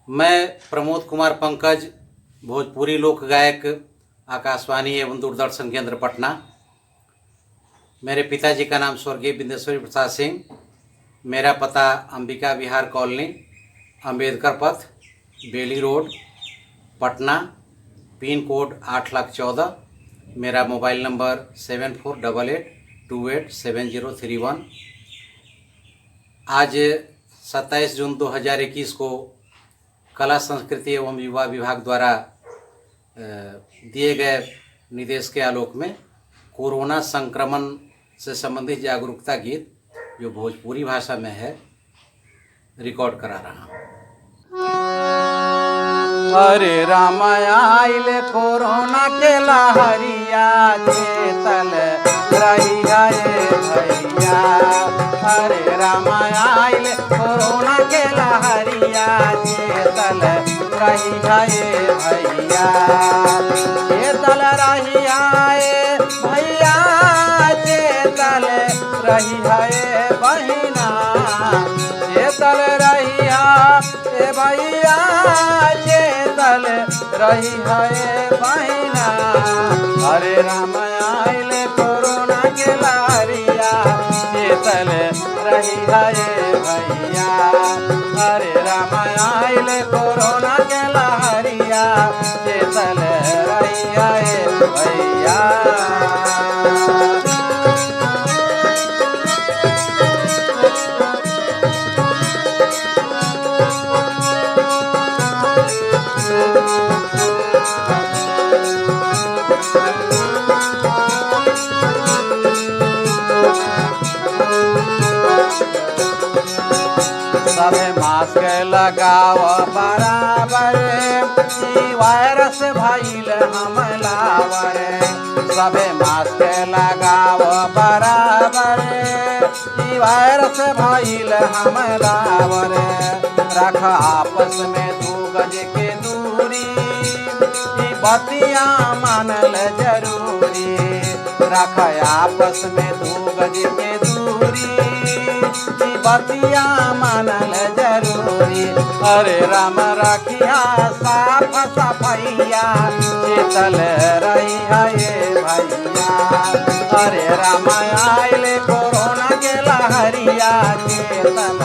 मैं प्रमोद कुमार पंकज, भोजपुरी लोक गायक, आकाशवाणी एवं दूरदर्शन केंद्र पटना। मेरे पिताजी का नाम स्वर्गीय विंदेश्वरी प्रसाद सिंह। मेरा पता अंबिका विहार कॉलोनी, अंबेडकर पथ, बेली रोड, पटना, पिन कोड 8,14,। मेरा मोबाइल नंबर 7488287031। आज 27 जून 2021 को कला संस्कृति एवं युवा विभाग द्वारा दिए गए निर्देश के आलोक में कोरोना संक्रमण से संबंधित जागरूकता गीत जो भोजपुरी भाषा में है रिकॉर्ड करा रहा हूँ। हरे राम आइले कोरोना के लहरिया चेतल रही भैया। हरे राम आइले कोरोना के लहरिया चेतल रही भैया। चेतल रही भैया, चेतल रही बहिना। चेतल रही भैया, चेतल रही बहिना। हरे राम आइले कोरोना के लहरिया चेतल रही भैया। हरे राम आइले कोरोना के लहरिया चेतल रही भैया। सबे मास्क लगाव बराबर, ई वायरस भइल हमलावर। सबे मास्क लगाव बराबर, ई वायरस भइल हमलावर। रख आपस में 2 गज के दूरी, ई बतिया मानल जरूरी। रख आपस में 2 गज के दूरी, बतिया मानल जरूरी। हरे राम रखिया साफ सफैया चेतल रही भैया। हरे राम आइले कोरोना के लहरिया चेतल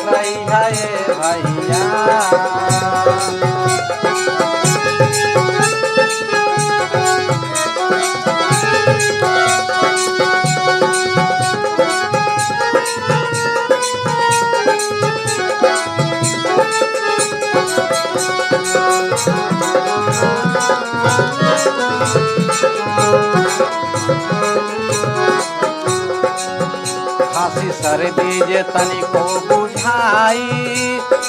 रही भैया। खांसी सर्दी जे तनिको बुझाई,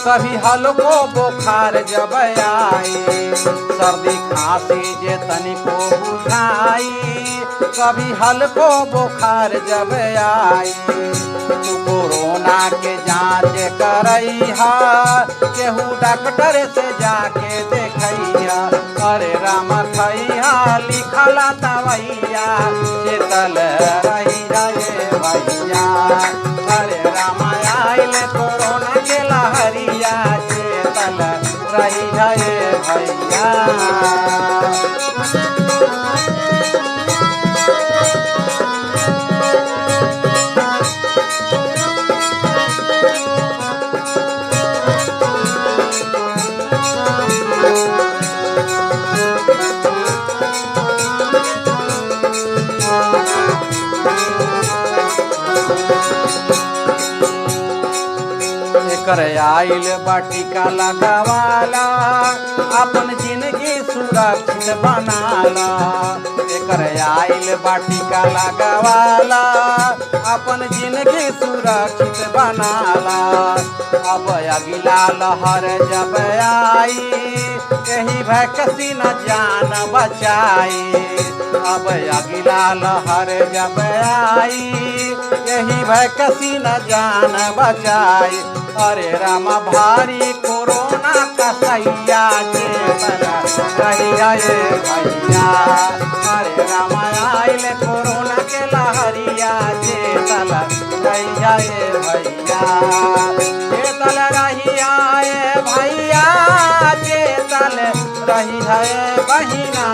कभी हल्को बुखार जब आई। सर्दी खांसी जे तनिको बुझाई, कभी हल्को बुखार जब आई। तू कोरोना के जांच करैहा, केहू डॉक्टर से जाके देखैया। हरे राम खैया लिखला दवैया चेतल रही भैया। हरे राम आइले कोरोना के लहरिया चेतल रही भैया। एकर आइल बाटिका लगावाला, अपन जिंदगी सुरक्षित बनाला। एकर आइल बाटिका लगावाला, अपन जिंदगी सुरक्षित बनाला। अब अगिला लहर जब आई, यही वैक्सीन जान बचाई। अब अगिला लहर जब आई, यही वैक्सीन जान बचाई। हरे राम भारी कोरोना का सैया चेतल रही भैया। हरे राम आइले कोरोना के लहरिया चेतल रही भैया। चेतल रही भैया। चेतल रही है बहिना,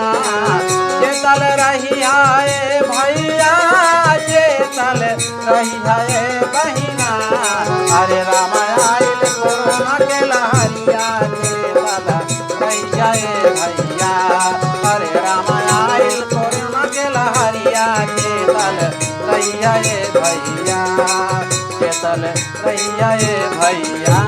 चेतल रही है भैया, चेतल रही है बहिना। अरे राम आइल कोरोना के लहरिया, चेतल रही है भैया। अरे राम आइल कोरोना के लहरिया, चेतल रही है भैया, चेतल रही है भैया।